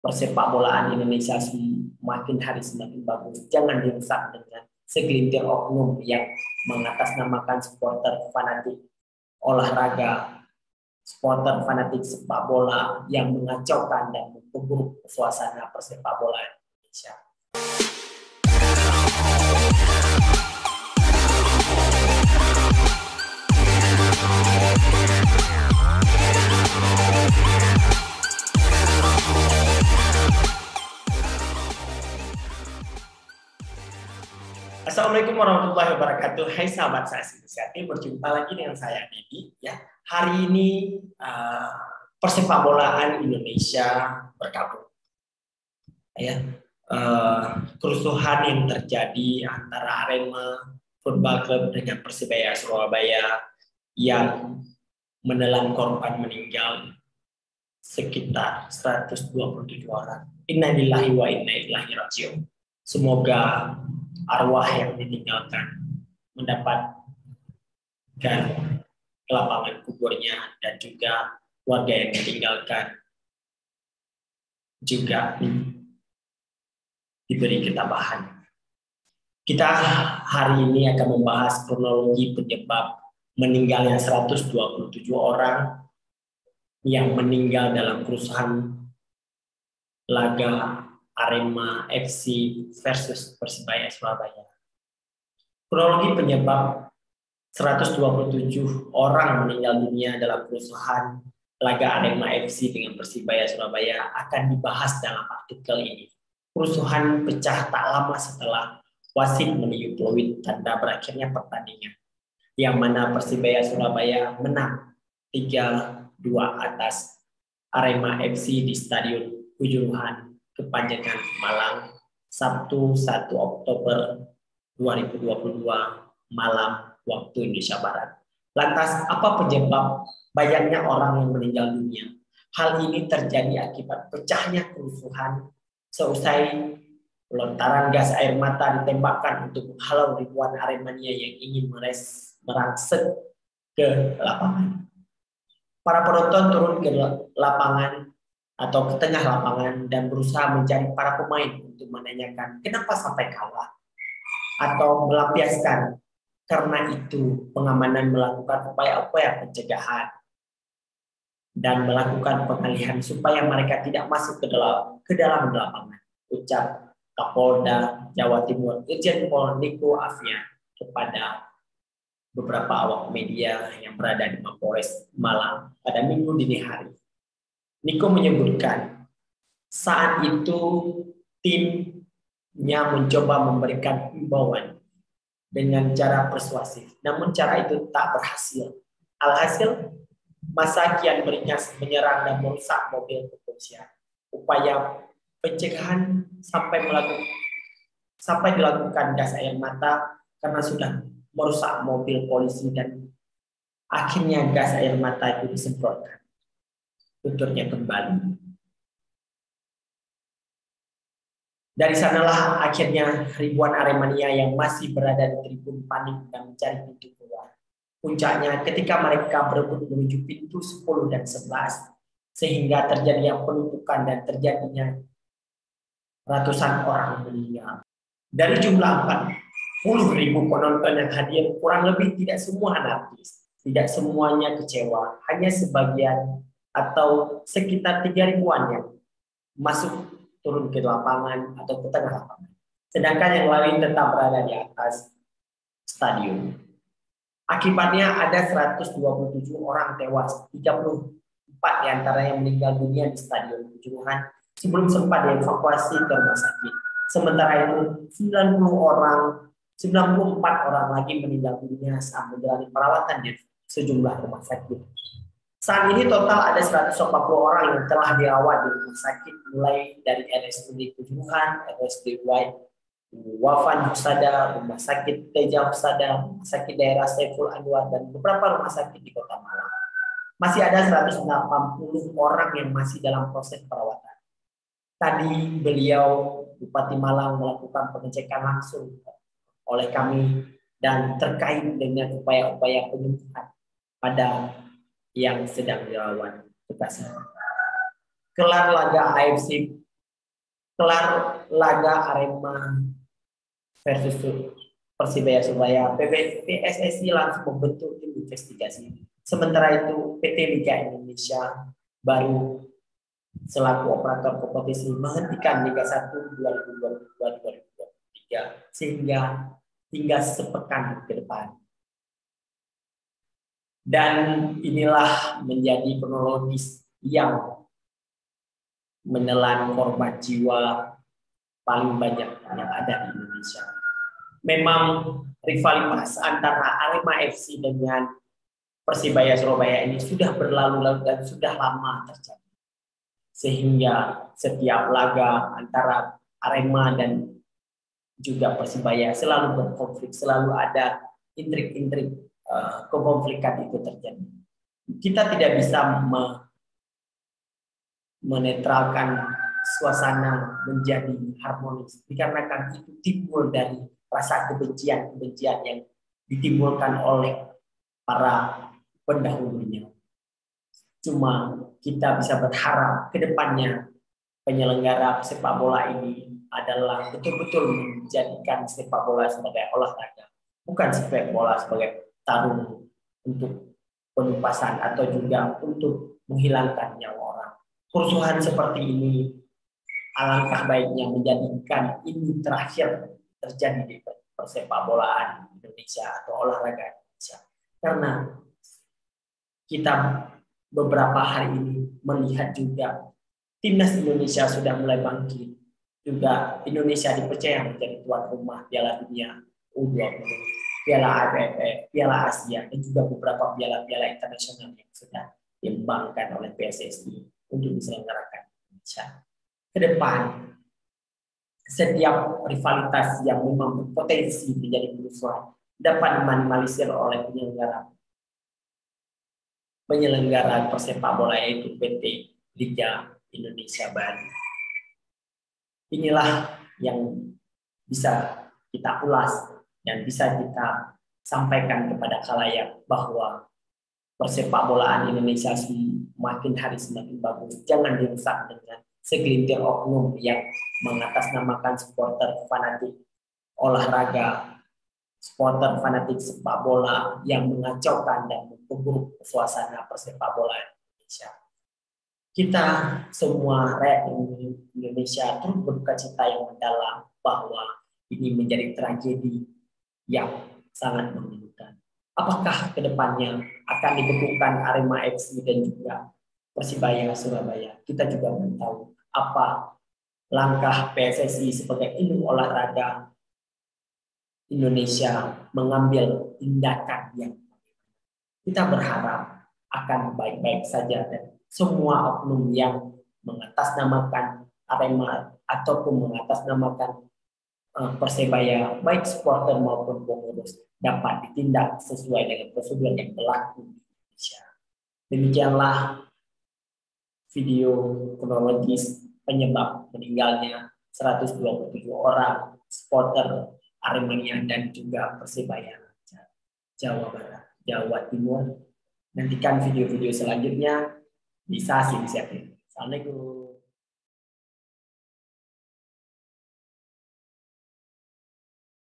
persepak bolaan Indonesia semakin hari semakin bagus. Jangan dirusak dengan segelintir oknum yang mengatasnamakan supporter fanatik olahraga, supporter fanatik sepak bola yang mengacaukan dan memperburuk suasana persepak bolaan Indonesia. Assalamualaikum warahmatullahi wabarakatuh. Hai sahabat saya Inisiatif, berjumpa lagi dengan saya Dedi. Ya, hari ini persepak bolaan Indonesia berkabung. Ya, kerusuhan yang terjadi antara Arema Football Club dengan Persebaya Surabaya yang menelan korban meninggal sekitar 127 orang. Innalillahi wa inna ilaihi raji'un. Semoga arwah yang ditinggalkan mendapatkan lapangan kuburnya dan juga warga yang ditinggalkan juga diberi ketabahan. Kita hari ini akan membahas kronologi penyebab meninggalnya 127 orang yang meninggal dalam kerusuhan laga Arema FC versus Persebaya Surabaya. Kronologi penyebab 127 orang meninggal dunia dalam kerusuhan laga Arema FC dengan Persebaya Surabaya akan dibahas dalam artikel ini. Kerusuhan pecah tak lama setelah wasit meniup peluit tanda berakhirnya pertandingan, yang mana Persebaya Surabaya menang 3-2 atas Arema FC di Stadion Kanjuruhan, Kepanjengan, Malang, Sabtu 1 Oktober 2022 malam waktu Indonesia Barat. Lantas, apa penyebab banyaknya orang yang meninggal dunia? Hal ini terjadi akibat pecahnya kerusuhan seusai lontaran gas air mata ditembakkan untuk menghalau ribuan Aremania yang ingin merangsek ke lapangan. Para penonton turun ke lapangan atau ke tengah lapangan dan berusaha mencari para pemain untuk menanyakan kenapa sampai kalah atau melampiaskan. Karena itu pengamanan melakukan upaya-upaya pencegahan dan melakukan pengalihan supaya mereka tidak masuk ke dalam lapangan, ucap Kapolda Jawa Timur Irjen Pol Niko Afian kepada beberapa awak media yang berada di Mapolres Malang pada Minggu dini hari. Niko menyebutkan saat itu timnya mencoba memberikan himbauan dengan cara persuasif, namun cara itu tak berhasil. Alhasil, massa kian beringas menyerang dan merusak mobil kepolisian. Upaya pencegahan sampai dilakukan gas air mata karena sudah merusak mobil polisi dan akhirnya gas air mata itu disemprotkan. Tuturnya kembali. Dari sanalah akhirnya ribuan Aremania yang masih berada di tribun panik dan mencari pintu keluar. Puncaknya ketika mereka berebut menuju pintu 10 dan 11, sehingga terjadinya penumpukan dan terjadinya ratusan orang meninggal. Dari jumlah 40.000 penonton yang hadir, kurang lebih tidak semua anarkis, tidak semuanya kecewa, hanya sebagian atau sekitar 3.000-an yang masuk turun ke lapangan atau ke tengah lapangan. Sedangkan yang lain tetap berada di atas stadion. Akibatnya ada 127 orang tewas, 34 diantaranya meninggal dunia di Stadion Kanjuruhan sebelum sempat dievakuasi ke rumah sakit. Sementara itu 94 orang lagi meninggal dunia saat menjalani perawatan di sejumlah rumah sakit. Saat ini total ada 140 orang yang telah dirawat di rumah sakit, mulai dari RSUD Kanjuruhan, RSUD Wafan Husada, Rumah Sakit Teja Husada, Rumah Sakit Daerah Saiful Anwar, dan beberapa rumah sakit di Kota Malang. Masih ada 180 orang yang masih dalam proses perawatan. Tadi beliau, Bupati Malang, melakukan pengecekan langsung oleh kami dan terkait dengan upaya-upaya penyembuhan pada yang sedang dirawat. Kelar laga AFC kelar laga Arema versus Persibaya Surabaya, PSSI langsung membentuk tim investigasi. Sementara itu PT Liga Indonesia baru selaku operator kompetisi menghentikan Liga 1 2022-2023 sehingga hingga sepekan ke depan. Dan inilah menjadi kronologis yang menelan korban jiwa paling banyak yang ada di Indonesia. Memang rivalitas antara Arema FC dengan Persibaya Surabaya ini sudah berlalu-lalu dan sudah lama terjadi. Sehingga setiap laga antara Arema dan juga Persibaya selalu berkonflik, selalu ada intrik-intrik kekonflikan itu terjadi. Kita tidak bisa menetralkan suasana menjadi harmonis dikarenakan itu timbul dari rasa kebencian yang ditimbulkan oleh para pendahulunya. Cuma kita bisa berharap ke depannya penyelenggara sepak bola ini adalah betul-betul menjadikan sepak bola sebagai olahraga, bukan sepak bola sebagai tarung untuk penumpasan atau juga untuk menghilangkan nyawa orang. Kerusuhan seperti ini alangkah baiknya menjadikan ini terakhir terjadi di persepak bolaan Indonesia atau olahraga Indonesia. Karena kita beberapa hari ini melihat juga timnas Indonesia sudah mulai bangkit. Juga Indonesia dipercaya menjadi tuan rumah Piala Dunia U20, Piala AFF, Piala Asia, dan juga beberapa piala-piala internasional yang sudah dikembangkan oleh PSSI untuk diselenggarakan Indonesia. Ke depan, setiap rivalitas yang memang berpotensi menjadi kerusuhan dapat diminimalisir oleh penyelenggara persepak bola yaitu PT Liga Indonesia Bali. Inilah yang bisa kita ulas dan bisa kita sampaikan kepada khalayak bahwa persepak bolaan Indonesia semakin hari semakin bagus. Jangan dirusak dengan segelintir oknum yang mengatasnamakan supporter fanatik olahraga, supporter fanatik sepak bola yang mengacaukan dan memperburuk suasana persepak bolaan Indonesia. Kita semua rakyat Indonesia turut berduka cita yang mendalam bahwa ini menjadi tragedi yang sangat memilukan. Apakah kedepannya akan dibekukan Arema FC dan juga Persibaya Surabaya? Kita juga belum tahu apa langkah PSSI sebagai induk olahraga Indonesia mengambil tindakan yang kita berharap akan baik-baik saja dan semua oknum yang mengatasnamakan Arema ataupun mengatasnamakan Persebaya, baik supporter maupun pengurus, dapat ditindak sesuai dengan prosedur yang berlaku di Indonesia. Demikianlah video kronologis penyebab meninggalnya 127 orang supporter Aremania dan juga Persebaya Jawa Barat, Jawa Timur. Nantikan video-video selanjutnya di Sasi Inisiatif. Assalamualaikum.